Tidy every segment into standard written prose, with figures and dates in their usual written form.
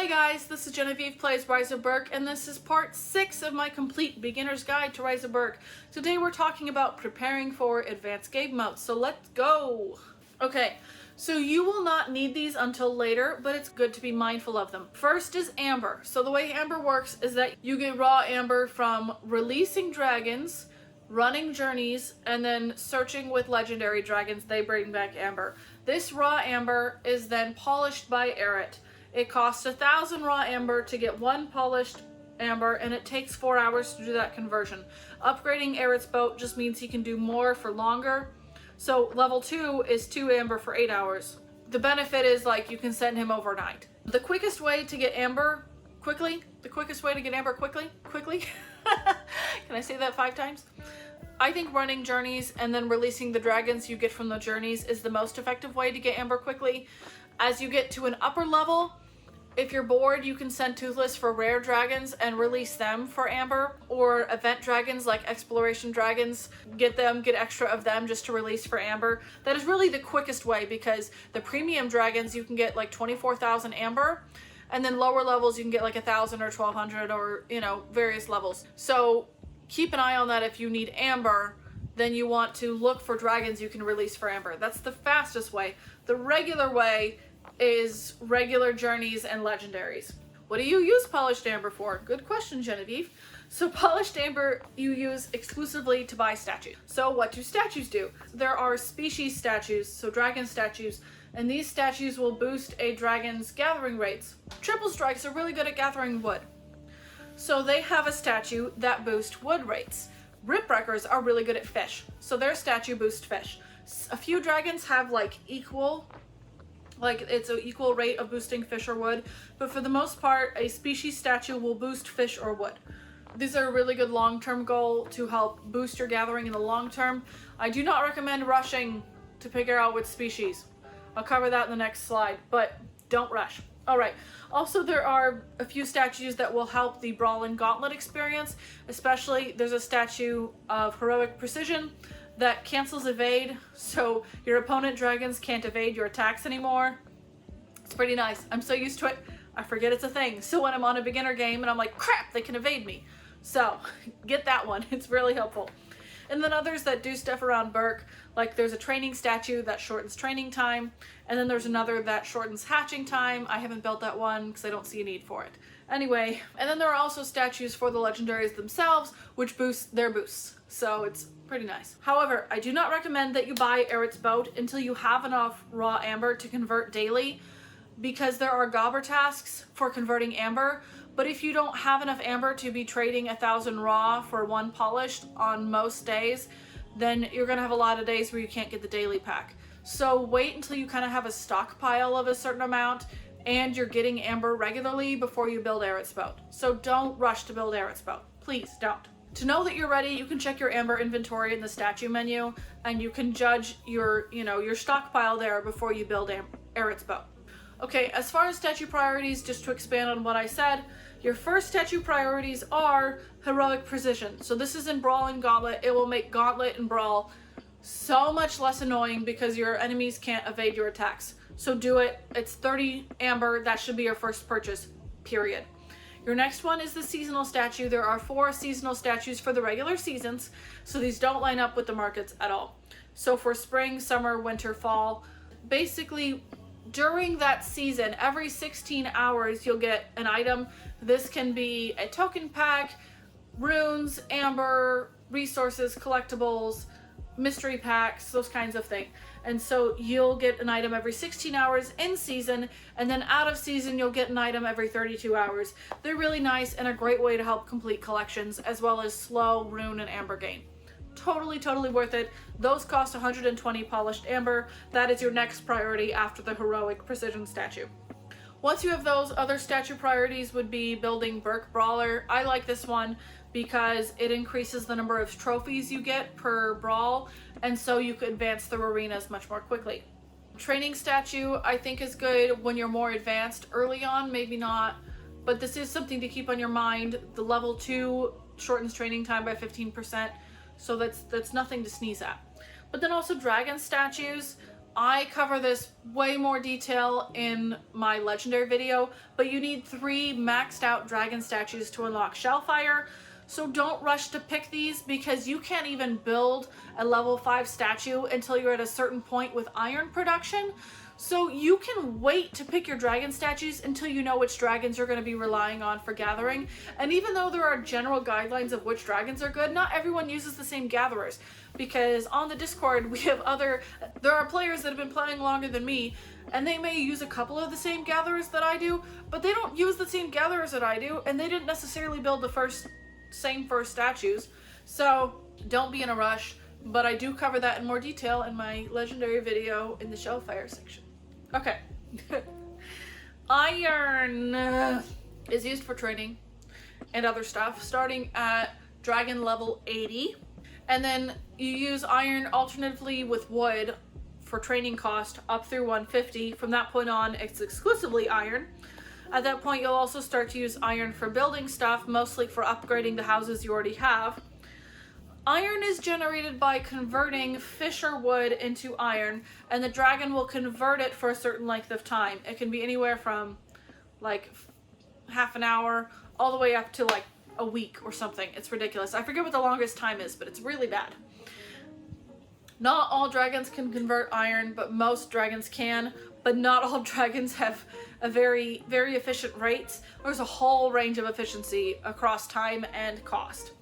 Hi guys, this is Genevieve Plays Rise of Berk, and this is part 6 of my complete beginner's guide to Rise of Berk. Today we're talking about preparing for advanced game modes, so let's go! Okay, so you will not need these until later, but it's good to be mindful of them. First is Amber. So the way Amber works is that you get raw Amber from releasing dragons, running journeys, and then searching with legendary dragons. They bring back Amber. This raw Amber is then polished by Eret. It costs 1,000 raw Amber to get one polished Amber, and it takes 4 hours to do that conversion. Upgrading Eret's boat just means he can do more for longer. So level 2 is 2 Amber for 8 hours. The benefit is like you can send him overnight. The quickest way to get Amber quickly, quickly, can I say that 5 times? I think running journeys and then releasing the dragons you get from the journeys is the most effective way to get Amber quickly. As you get to an upper level, if you're bored, you can send Toothless for rare dragons and release them for Amber, or event dragons like exploration dragons, get extra of them just to release for Amber. That is really the quickest way, because the premium dragons you can get like 24,000 Amber, and then lower levels you can get like 1,000 or 1,200 or, you know, various levels. So keep an eye on that. If you need Amber, then you want to look for dragons you can release for Amber. That's the fastest way. The regular way is regular journeys and legendaries. What do you use polished Amber for? Good question, Genevieve. So polished Amber you use exclusively to buy statues. So what do statues do? There are species statues, so dragon statues, and these statues will boost a dragon's gathering rates. Triple strikes are really good at gathering wood, so they have a statue that boosts wood rates. Ripwreckers are really good at fish, so their statue boosts fish. A few dragons have like it's an equal rate of boosting fish or wood, but for the most part, a species statue will boost fish or wood. These are a really good long-term goal to help boost your gathering in the long term. I do not recommend rushing to figure out which species. I'll cover that in the next slide, but don't rush. Alright, also there are a few statues that will help the Brawl and Gauntlet experience, especially there's a statue of Heroic Precision that cancels evade, so your opponent dragons can't evade your attacks anymore. It's pretty nice. I'm so used to it, I forget it's a thing. So when I'm on a beginner game and I'm like, crap, they can evade me. So get that one, it's really helpful. And then others that do stuff around Berk, like there's a training statue that shortens training time, and then there's another that shortens hatching time. I haven't built that one because I don't see a need for it. Anyway, and then there are also statues for the legendaries themselves, which boost their boosts. So it's pretty nice. However, I do not recommend that you buy Eret's boat until you have enough raw Amber to convert daily, because there are gobber tasks for converting Amber. But if you don't have enough Amber to be trading 1,000 raw for one polished on most days, then you're gonna have a lot of days where you can't get the daily pack. So wait until you kind of have a stockpile of a certain amount and you're getting Amber regularly before you build Eret's boat. So don't rush to build Eret's boat. Please don't. To know that you're ready, you can check your Amber inventory in the statue menu, and you can judge your stockpile there before you build Eret's boat. Okay, as far as statue priorities, just to expand on what I said, your first statue priorities are Heroic Precision. So this is in Brawl and Gauntlet. It will make Gauntlet and Brawl so much less annoying because your enemies can't evade your attacks. So do it. It's 30 Amber. That should be your first purchase, period. Your next one is the seasonal statue. There are 4 seasonal statues for the regular seasons, so these don't line up with the markets at all. So for spring, summer, winter, fall, basically during that season, every 16 hours you'll get an item. This can be a token pack, runes, Amber, resources, collectibles, mystery packs, those kinds of things. And so you'll get an item every 16 hours in season, and then out of season you'll get an item every 32 hours. They're really nice and a great way to help complete collections, as well as slow rune and Amber gain. Totally worth it. Those cost 120 polished Amber. That is your next priority after the Heroic Precision statue. Once you have those, other statue priorities would be building Berk Brawler. I like this one because it increases the number of trophies you get per brawl, and so you could advance the arenas much more quickly. Training statue I think is good when you're more advanced. Early on, maybe not, but this is something to keep on your mind. The level 2 shortens training time by 15%, so that's nothing to sneeze at. But then also dragon statues, I cover this way more detail in my legendary video, but you need 3 maxed out dragon statues to unlock Shellfire. So don't rush to pick these because you can't even build a level 5 statue until you're at a certain point with iron production. So you can wait to pick your dragon statues until you know which dragons you're going to be relying on for gathering. And even though there are general guidelines of which dragons are good, not everyone uses the same gatherers. Because on the Discord, we have there are players that have been playing longer than me, and they may use a couple of the same gatherers that I do, but they don't use the same gatherers that I do, and they didn't necessarily build the same first statues. So don't be in a rush, but I do cover that in more detail in my legendary video in the Shellfire section. Okay. Iron is used for training and other stuff, starting at dragon level 80. And then you use iron alternatively with wood for training cost up through 150. From that point on, it's exclusively iron. At that point, you'll also start to use iron for building stuff, mostly for upgrading the houses you already have. Iron is generated by converting fisher wood into iron, and the dragon will convert it for a certain length of time. It can be anywhere from like half an hour all the way up to like a week or something. It's ridiculous. I forget what the longest time is, but it's really bad. Not all dragons can convert iron, but most dragons can. But not all dragons have a very, very efficient rates. There's a whole range of efficiency across time and cost.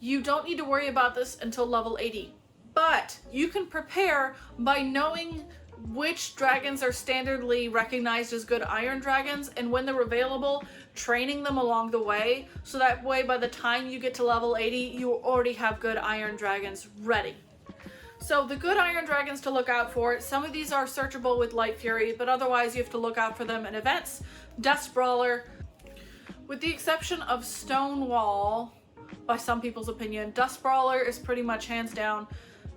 You don't need to worry about this until level 80, but you can prepare by knowing which dragons are standardly recognized as good iron dragons, and when they're available, training them along the way, so that way by the time you get to level 80, you already have good iron dragons ready. So the good iron dragons to look out for, some of these are searchable with Light Fury, but otherwise you have to look out for them in events. Dust Brawler, with the exception of Stonewall, by some people's opinion, Dust Brawler is pretty much hands down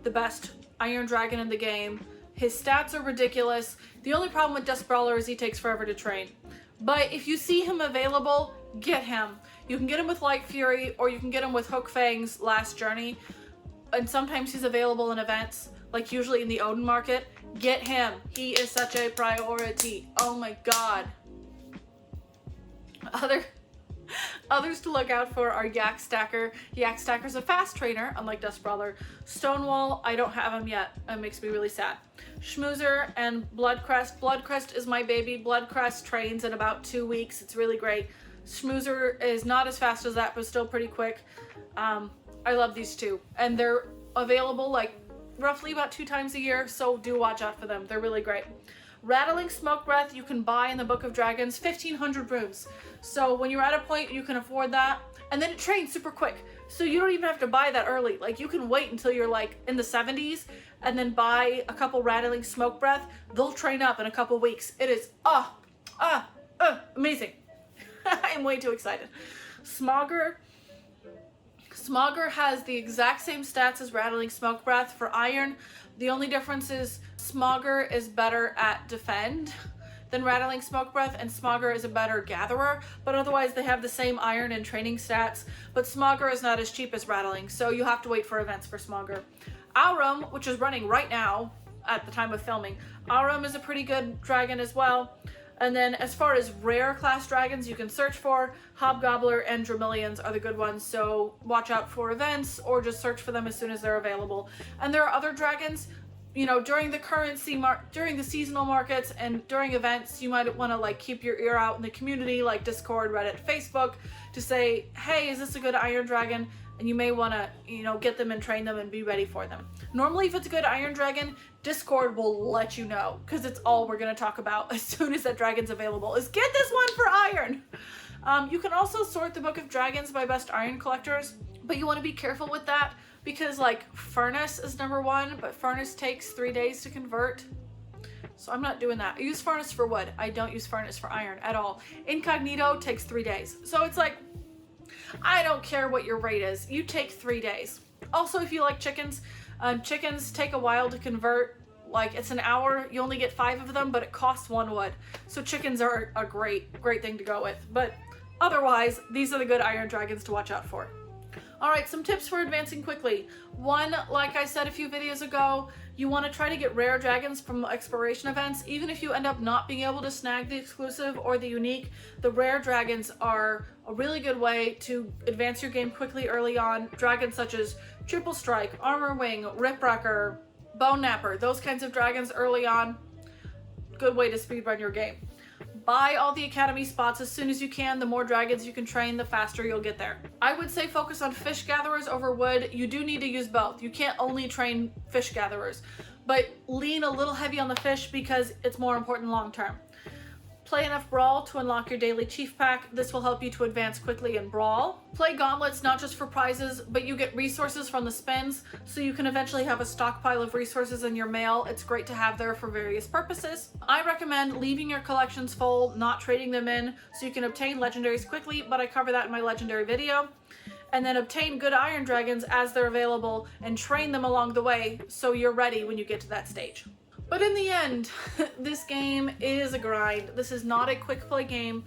the best iron dragon in the game. His stats are ridiculous. The only problem with Dust Brawler is he takes forever to train. But if you see him available, get him. You can get him with Light Fury, or you can get him with Hook Fang's Last Journey. And sometimes he's available in events, like usually in the Odin market. Get him. He is such a priority. Oh my god. Others to look out for are Yak Stacker. Yak Stacker's a fast trainer, unlike Dust Brawler. Stonewall, I don't have him yet. It makes me really sad. Schmoozer and Bloodcrest. Bloodcrest is my baby. Bloodcrest trains in about 2 weeks. It's really great. Schmoozer is not as fast as that, but still pretty quick. I love these two. And they're available like roughly about 2 times a year, so do watch out for them. They're really great. Rattling Smoke Breath you can buy in the Book of Dragons, 1,500 rooms. So when you're at a point you can afford that, and then it trains super quick. So you don't even have to buy that early. Like you can wait until you're like in the 70s and then buy a couple Rattling Smoke Breath. They'll train up in a couple weeks. It is amazing. I'm way too excited. Smogger has the exact same stats as Rattling Smoke Breath for iron. The only difference is Smogger is better at defend than Rattling Smoke Breath, and Smogger is a better gatherer, but otherwise they have the same iron and training stats, but Smogger is not as cheap as Rattling, so you have to wait for events for Smogger. Aurum, which is running right now at the time of filming, Aurum is a pretty good dragon as well. And then as far as rare class dragons you can search for, Hobgobbler and Dromillions are the good ones, so watch out for events or just search for them as soon as they're available. And there are other dragons, you know, during the seasonal markets and during events, you might want to like keep your ear out in the community like Discord, Reddit, Facebook to say, hey, is this a good iron dragon? And you may want to, you know, get them and train them and be ready for them. Normally, if it's a good iron dragon, Discord will let you know, because it's all we're going to talk about as soon as that dragon's available, is get this one for iron. You can also sort the Book of Dragons by best iron collectors, but you want to be careful with that, because like Furnace is number 1, but Furnace takes 3 days to convert. So I'm not doing that. I use Furnace for wood. I don't use Furnace for iron at all. Incognito takes 3 days. So it's like, I don't care what your rate is. You take 3 days. Also, if you like chickens, chickens take a while to convert. Like it's an hour, you only get 5 of them, but it costs 1 wood. So chickens are a great thing to go with. But otherwise, these are the good iron dragons to watch out for. Alright, some tips for advancing quickly. One, like I said a few videos ago, you want to try to get rare dragons from exploration events. Even if you end up not being able to snag the exclusive or the unique, the rare dragons are a really good way to advance your game quickly early on. Dragons such as Triple Strike, Armor Wing, Ripwrecker, Bone Napper, those kinds of dragons early on, good way to speedrun your game. Buy all the academy spots as soon as you can. The more dragons you can train, the faster you'll get there. I would say focus on fish gatherers over wood. You do need to use both. You can't only train fish gatherers, but lean a little heavy on the fish because it's more important long term. Play enough Brawl to unlock your daily Chief Pack. This will help you to advance quickly in Brawl. Play Gauntlets not just for prizes, but you get resources from the spins, so you can eventually have a stockpile of resources in your mail. It's great to have there for various purposes. I recommend leaving your collections full, not trading them in, so you can obtain legendaries quickly, but I cover that in my legendary video. And then obtain good iron dragons as they're available and train them along the way so you're ready when you get to that stage. But in the end, this game is a grind. This is not a quick play game.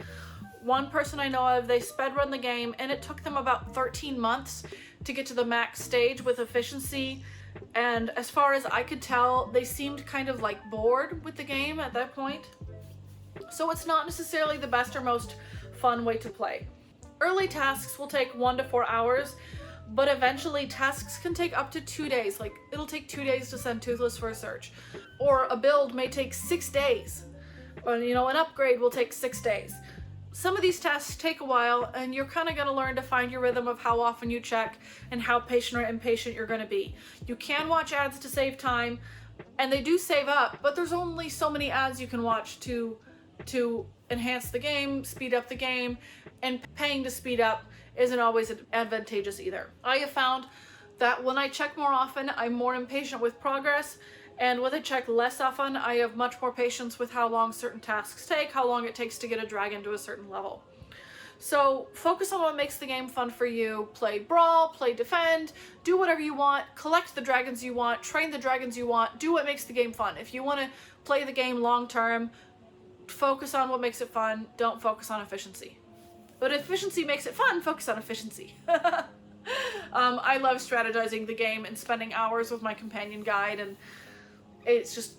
One person I know of, they speedrun the game and it took them about 13 months to get to the max stage with efficiency. And as far as I could tell, they seemed kind of like bored with the game at that point. So it's not necessarily the best or most fun way to play. Early tasks will take 1 to 4 hours, but eventually tasks can take up to 2 days. Like, it'll take 2 days to send Toothless for a search. Or a build may take 6 days. Or, you know, an upgrade will take 6 days. Some of these tasks take a while, and you're kind of going to learn to find your rhythm of how often you check and how patient or impatient you're going to be. You can watch ads to save time, and they do save up, but there's only so many ads you can watch to enhance the game, speed up the game, and paying to speed up isn't always advantageous either. I have found that when I check more often, I'm more impatient with progress, and when I check less often, I have much more patience with how long certain tasks take, how long it takes to get a dragon to a certain level. So focus on what makes the game fun for you. Play Brawl, play Defend, do whatever you want, collect the dragons you want, train the dragons you want, do what makes the game fun. If you want to play the game long term, focus on what makes it fun, don't focus on efficiency. But if efficiency makes it fun, focus on efficiency. I love strategizing the game and spending hours with my companion guide, and it's just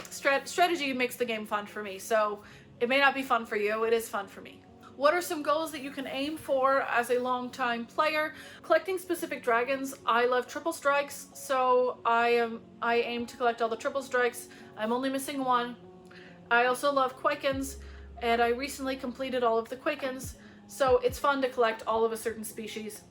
strategy makes the game fun for me. So it may not be fun for you, it is fun for me. What are some goals that you can aim for as a long-time player? Collecting specific dragons. I love triple strikes, so I aim to collect all the triple strikes. I'm only missing one. I also love Quakens, and I recently completed all of the Quakens. So it's fun to collect all of a certain species.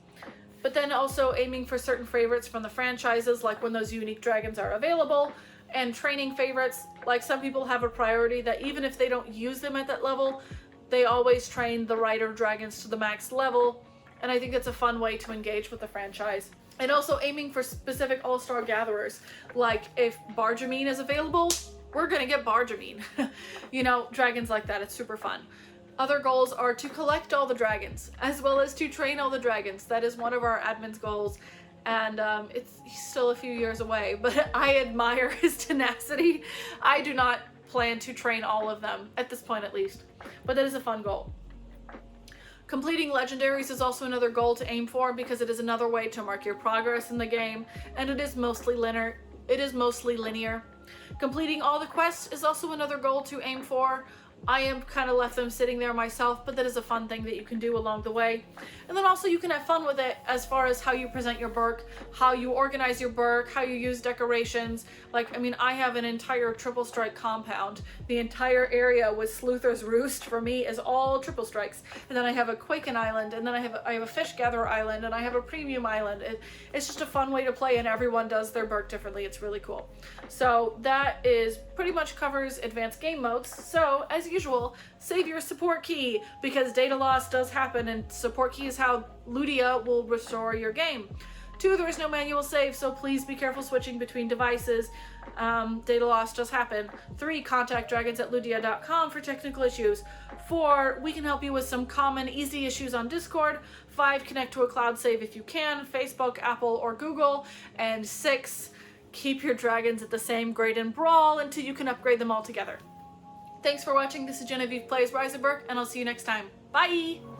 But then also aiming for certain favorites from the franchises, like when those unique dragons are available, and training favorites. Like, some people have a priority that even if they don't use them at that level, they always train the rider dragons to the max level. And I think that's a fun way to engage with the franchise. And also aiming for specific all-star gatherers. Like, if Bargamine is available, we're gonna get Bargamine. You know, dragons like that, it's super fun. Other goals are to collect all the dragons, as well as to train all the dragons. That is one of our admin's goals, and he's still a few years away, but I admire his tenacity. I do not plan to train all of them, at this point at least, but that is a fun goal. Completing Legendaries is also another goal to aim for, because it is another way to mark your progress in the game, and it is mostly linear. Completing all the quests is also another goal to aim for. I am kind of left them sitting there myself, but that is a fun thing that you can do along the way. And then also you can have fun with it as far as how you present your Berk, how you organize your Berk, how you use decorations. Like, I mean, I have an entire triple strike compound. The entire area with Sleuther's Roost for me is all triple strikes. And then I have a Quaken Island, and then I have a Fish Gatherer Island, and I have a Premium Island. It's just a fun way to play, and everyone does their Berk differently. It's really cool. So that is pretty much covers advanced game modes. So as usual, save your support key, because data loss does happen, and support key is how Ludia will restore your game. 2, there is no manual save, so please be careful switching between devices. Data loss does happen. 3, contact dragons@ludia.com for technical issues. 4, we can help you with some common easy issues on Discord. 5, connect to a cloud save if you can, Facebook, Apple, or Google. And 6, keep your dragons at the same grade in Brawl until you can upgrade them all together. Thanks for watching. This is Genevieve Plays Rise of Berk, and I'll see you next time. Bye!